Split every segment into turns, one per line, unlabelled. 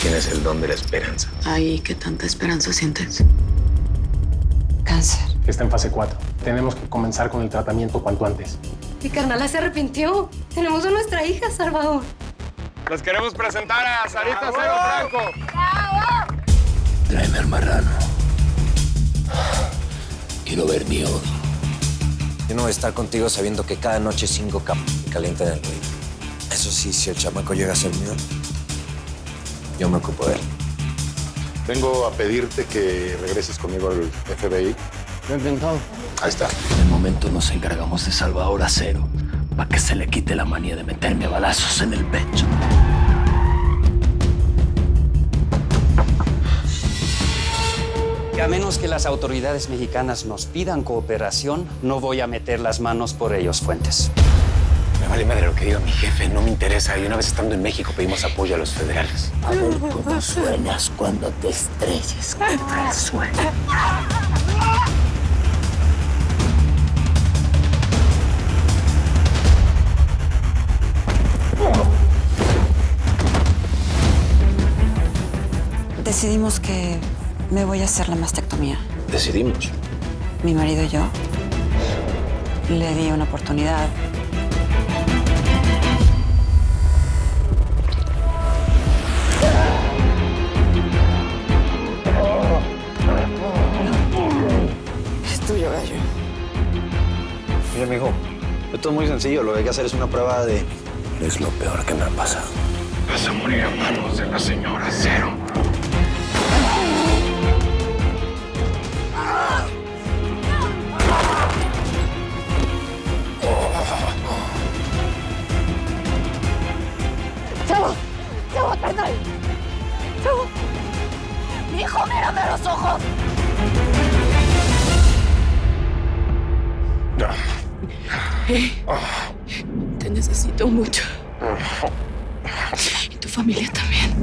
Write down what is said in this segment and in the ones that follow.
tienes el don de la esperanza.
Ay, ¿qué tanta esperanza sientes?
Cáncer.
Está en fase 4. Tenemos que comenzar con el tratamiento cuanto antes.
Mi carnala se arrepintió. Tenemos a nuestra hija, Salvador.
Les queremos presentar a Sarita Cero Franco.
Tráeme al marrano. Quiero ver mi odio.
Yo no voy a estar contigo sabiendo que cada noche 5 calientan el ruido. Eso sí, si el chamaco llega a ser mío, yo me ocupo de él.
Vengo a pedirte que regreses conmigo al FBI.
Lo he intentado.
Ahí está.
De momento nos encargamos de Salvador a Cero, para que se le quite la manía de meterme balazos en el pecho.
A menos que las autoridades mexicanas nos pidan cooperación, no voy a meter las manos por ellos, Fuentes.
Me vale madre lo que diga mi jefe, no me interesa. Y una vez estando en México pedimos apoyo a los federales. A ver cómo suenas cuando te estrelles contra el suelo.
Decidimos que me voy a hacer la mastectomía.
Decidimos.
Mi marido y yo le di una oportunidad. Es tuyo, gallo.
Mira, mijo, esto es muy sencillo. Lo que hay que hacer es una prueba de...
Es lo peor que me ha pasado.
Vas a morir a manos de la señora Cero.
¡Chavo, carnal! ¡Chavo! ¡Mi hijo, mírame a los ojos!
Te necesito mucho. Y tu familia también.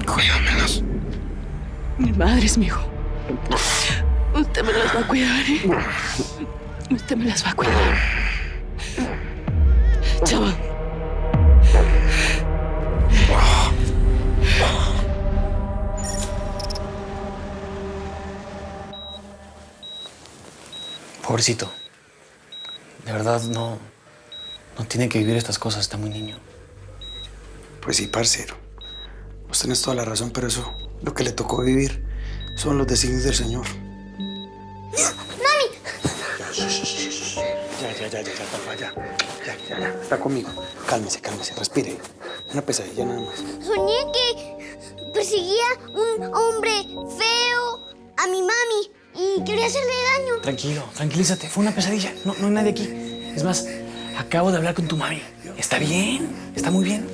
Cuídamelas.
Mi madre es mi hijo. Usted me las va a cuidar, ¿eh? Usted me las va a cuidar. Chava.
Pobrecito. De verdad, no tiene que vivir estas cosas, está muy niño.
Pues sí, parcero. Vos tenés toda la razón, pero eso, lo que le tocó vivir, son los designios del Señor. Papá, ya. Está conmigo. Cálmese, respire. Una pesadilla nada más.
Soñé que perseguía un hombre feo a mi mami y quería hacerle daño.
Tranquilo, tranquilízate. Fue una pesadilla. No hay nadie aquí. Es más, acabo de hablar con tu mami. Está bien, está muy bien.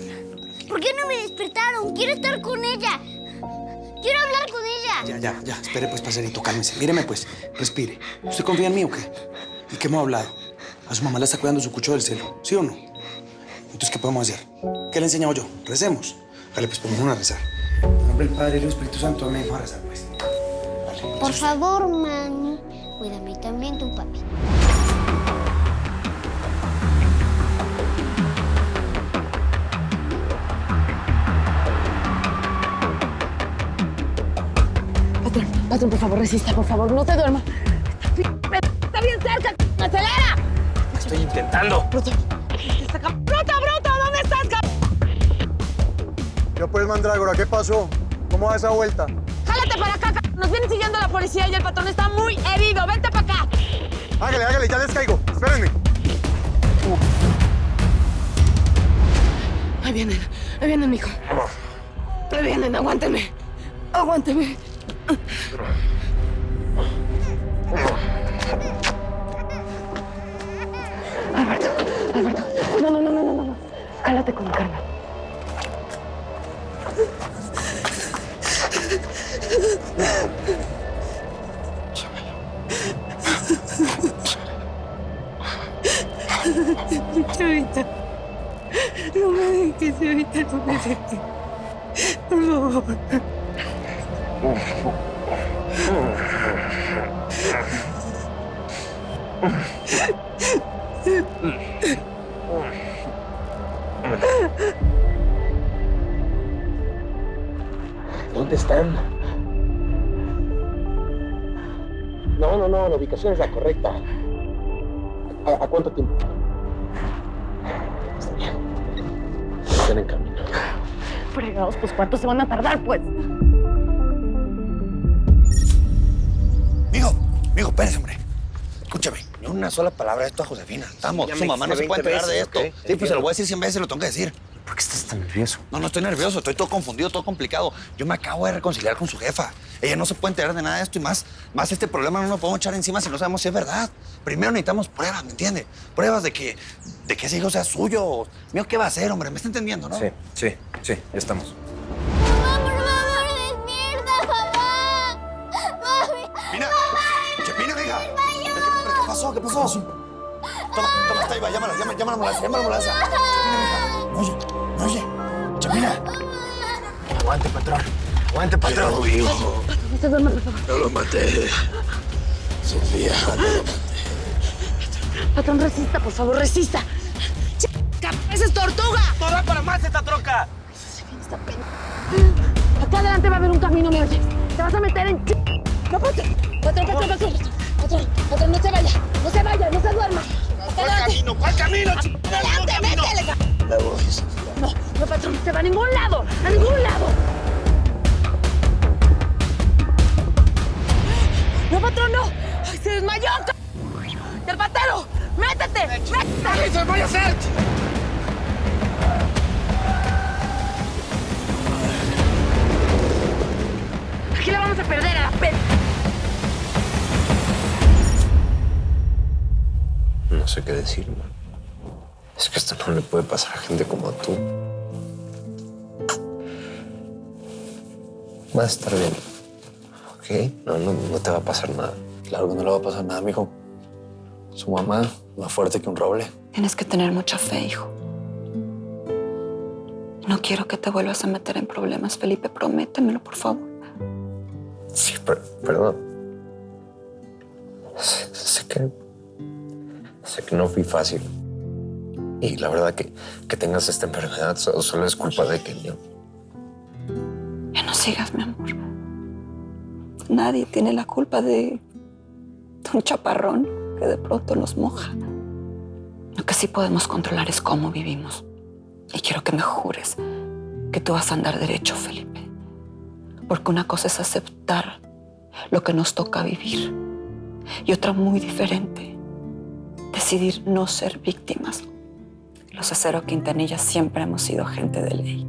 ¿Por qué no me despertaron? Quiero estar con ella. Quiero hablar con ella.
Ya. Espere, pues, parcerito, cálmese. Míreme, pues, respire. ¿Usted confía en mí o qué? ¿Y qué hemos hablado? A su mamá le está cuidando su cucho del celo, ¿sí o no? Entonces, ¿qué podemos hacer? ¿Qué le he enseñado yo? ¿Recemos? Dale, pues, pongámonos a rezar. En nombre del Padre y del Espíritu Santo, amén. Vamos a rezar, pues. Dale,
Por favor, mami, cuídame también tu papi.
Patrón, por favor, resista, por favor, no te duermas. ¡Está bien cerca! ¡Acelera!
Estoy intentando.
¡Bruto! ¿Dónde estás,
¿Ya pues, Mandrágora? ¿Qué pasó? ¿Cómo va esa vuelta?
¡Jálate para acá! Nos viene siguiendo la policía y el patrón está muy herido. ¡Vente para acá!
Hágale, ya les caigo. Espérenme.
Ahí vienen, mijo. Ahí vienen, aguánteme. Alberto. No. Cálate con calma. Chavita. No me dejes, Chavita, no me dejes. Por favor.
medicación es la correcta. ¿A cuánto tiempo? Está bien. Están en camino.
Fregados, pues ¿cuánto se van a tardar, pues?
Mijo, espérese, hombre. Escúchame, ni una sola palabra de esto a Josefina. Estamos, su mamá no se puede enterar de esto.
¿okay?
Sí, pues se lo voy a decir 100 veces, se lo tengo que decir.
¿Por qué estás tan nervioso?
No estoy nervioso, estoy todo confundido, todo complicado. Yo me acabo de reconciliar con su jefa. Ella no se puede enterar de nada de esto y más este problema no lo podemos echar encima si no sabemos si es verdad. Primero necesitamos pruebas, ¿me entiende? Pruebas de que ese hijo sea suyo. Mío, ¿qué va a hacer, hombre? ¿Me está entendiendo, no?
Sí, ya estamos.
Mamá, por favor, despierta, mamá. Mami.
¡Mira! ¡Chepina, hija! ¿Qué pasó? ¿Qué pasó? Toma, está ahí, va, llámala, llama a la ambulancia. Chepina, hija. No oye. Chepina.
Aguante, patrón.
No se duerma, por favor.
No lo maté. Sofía, no lo maté.
Patrón, resista, por favor, resista. ¡Esa es tortuga!
¡Toda para más esta troca!
Acá adelante va a haber un camino, ¿me oyes? Te vas a meter en... No, patrón, no se vaya, no se duerma.
¿Cuál camino?
Adelante, métele.
La voy, Sofía.
No, patrón, no se va a ningún lado, a ningún lado. No, patrón, no. Ay, se desmayó. ¡El patero! ¡Métete!
¿Qué se vaya a hacer?
Aquí la vamos a perder a la pena.
No sé qué decir, man. Es que esto no le puede pasar a gente como tú. Va a estar bien, ¿ok? No te va a pasar nada.
Claro que no le va a pasar nada, mijo. Su mamá, más fuerte que un roble.
Tienes que tener mucha fe, hijo. No quiero que te vuelvas a meter en problemas, Felipe. Prométemelo, por favor.
Sí, perdón. Sé que no fui fácil. Y la verdad que tengas esta enfermedad solo es culpa de Kenny.
Ya no sigas, mi amor. Nadie tiene la culpa de un chaparrón que de pronto nos moja. Lo que sí podemos controlar es cómo vivimos. Y quiero que me jures que tú vas a andar derecho, Felipe. Porque una cosa es aceptar lo que nos toca vivir. Y otra muy diferente, decidir no ser víctimas. Los Acero Quintanilla siempre hemos sido gente de ley.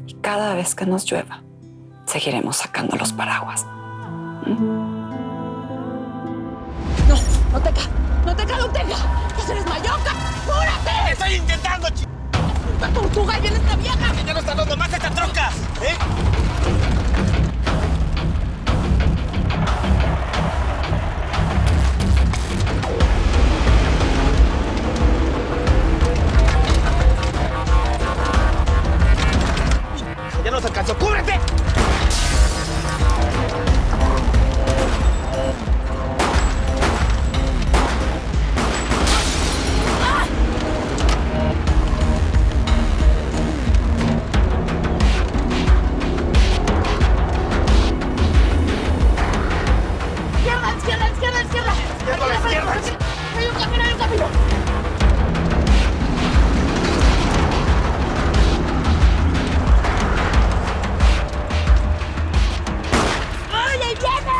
Y cada vez que nos llueva, seguiremos sacando los paraguas.
No te ca, que se desmayó, ¡apúrate!
¡Estoy intentando,
¡La tortuga y viene esta vieja!
¡Ya no está dando más esta troca! ¿Eh? ¡Ya nos alcanzó! ¡Cúbrete!
Hay un camino. ¡Ay, ahí viene!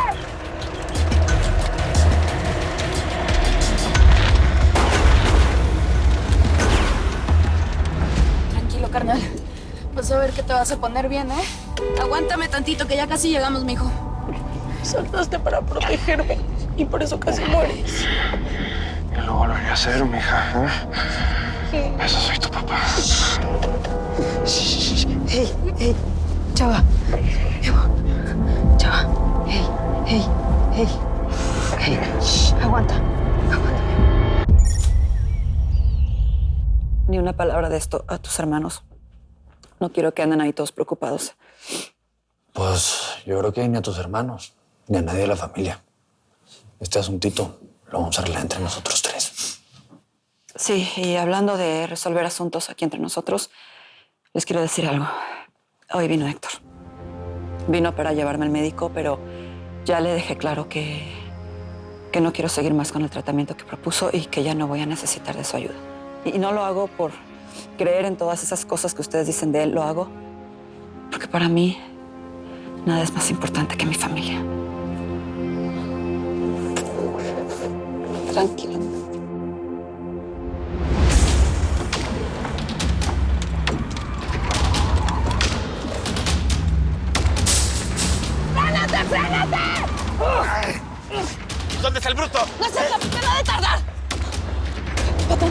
Tranquilo, carnal. Vas a ver que te vas a poner bien, ¿eh? Aguántame tantito, que ya casi llegamos, mijo.
Saltaste para protegerme y por eso casi mueres.
Yo lo volvería a hacer, mija. Eso soy tu papá.
Hey, chava. Chava. Hey. Aguanta. Ni una palabra de esto a tus hermanos. No quiero que anden ahí todos preocupados.
Pues yo creo que ni a tus hermanos, ni a nadie de la familia. Este asuntito lo vamos a arreglar entre nosotros tres.
Sí, y hablando de resolver asuntos aquí entre nosotros, les quiero decir algo. Hoy vino Héctor. Vino para llevarme al médico, pero ya le dejé claro que que no quiero seguir más con el tratamiento que propuso y que ya no voy a necesitar de su ayuda. Y no lo hago por creer en todas esas cosas que ustedes dicen de él, lo hago porque para mí nada es más importante que mi familia. Tranquila.
¡Frénate, frénate!
¿Dónde está el bruto?
¡No se me va a tardar! Patrón,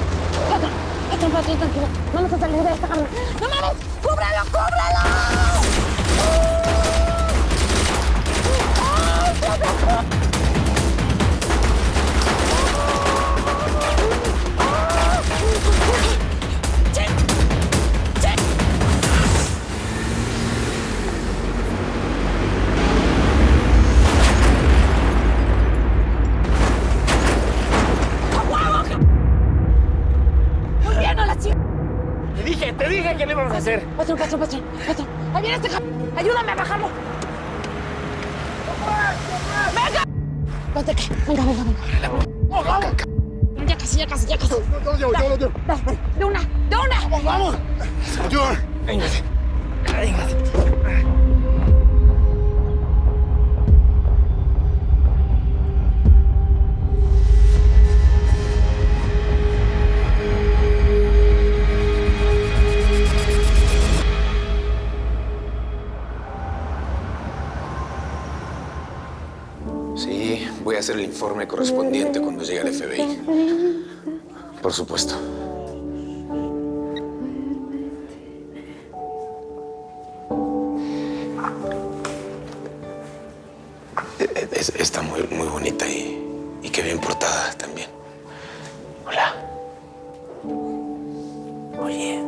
tranquilo. Vamos a salir de esta cámara. ¡No mames! ¡Cúbrelo, cúbrelo! Muy bien, no la chica.
Te dije que lo íbamos a hacer.
Patrón. Ahí viene este ayúdame a bajarlo. ¡Venga! Venga. Ya casi.
Yo lo llevo.
De una.
Vamos. Ayúdame.
Véngase. Sí, voy a hacer el informe correspondiente cuando llegue al FBI. Por supuesto. Está muy bonita y qué bien portada también. Hola.
Oye,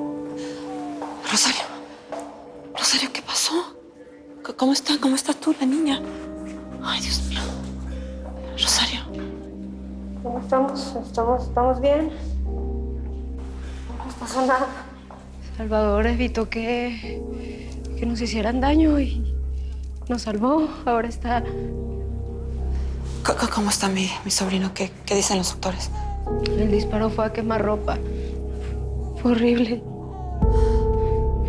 Rosario, ¿qué pasó? ¿Cómo está? ¿Cómo está tú, la niña? Ay, Dios mío. Rosario.
¿Cómo estamos? ¿Estamos bien? No nos pasó nada. Salvador evitó que nos hicieran daño y nos salvó. Ahora está...
¿Cómo está mi sobrino? ¿Qué dicen los doctores?
El disparo fue a quemarropa. Fue horrible.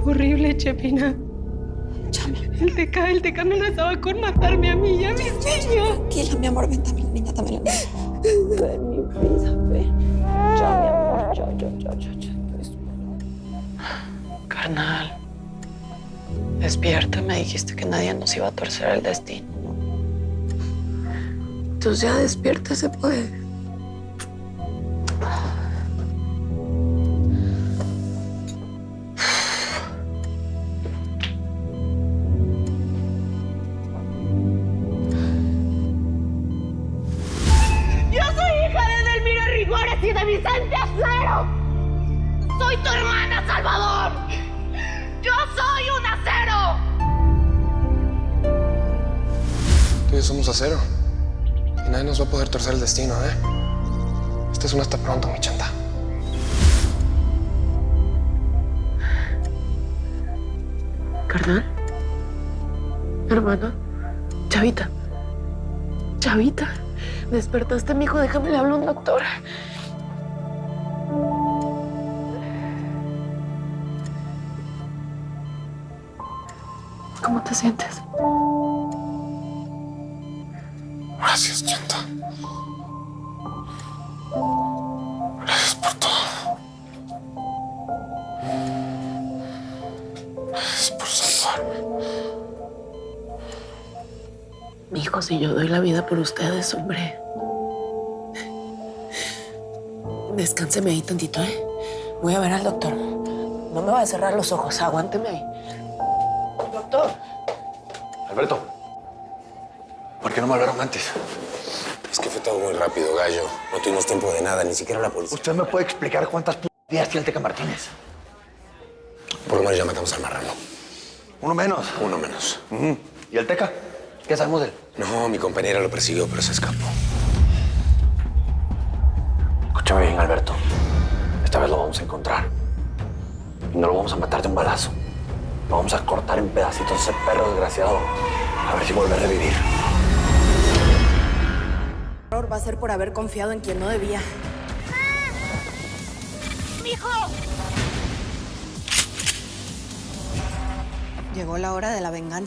Fue horrible, Chepina. El teca amenazaba con matarme a mí y a mis niños.
Tranquila, mi amor. Ven, también la niña, también la niña. Ven, mi vida, ven. Ya, mi amor, ya.
Carnal, despierta. Me dijiste que nadie nos iba a torcer el destino. Entonces ya despierta, se puede.
Yo soy hija de Edelmira Rigores y de Vicente Acero. Soy tu hermana, Salvador. Yo soy un acero.
Tú y yo somos acero. Y nadie nos va a poder torcer el destino, ¿eh? Este es un hasta pronto, mi chanta.
Carnal, hermano, Chavita, despertaste, mijo. Déjame le hablo a un doctor. ¿Cómo te sientes?
Gracias, chanta. Gracias por todo. Gracias por salvarme.
Mijo, si yo doy la vida por ustedes, hombre. Descánseme ahí tantito, ¿eh? Voy a ver al doctor. No me va a cerrar los ojos. Aguánteme ahí. Doctor.
Alberto, ¿por qué no me hablaron antes?
Es que fue todo muy rápido, gallo. No tuvimos tiempo de nada, ni siquiera la policía.
¿Usted me puede explicar cuántas días tiene el Teca Martínez?
Por lo menos ya matamos al marrano.
Uno menos.
Uno menos.
¿Y el Teca? ¿Qué sabemos de él?
No, mi compañera lo persiguió, pero se escapó.
Escúchame bien, Alberto. Esta vez lo vamos a encontrar. Y no lo vamos a matar de un balazo. Lo vamos a cortar en pedacitos a ese perro desgraciado. A ver si vuelve a revivir.
error va a ser por haber confiado en quien no debía.
¡Mijo!
Llegó la hora de la venganza.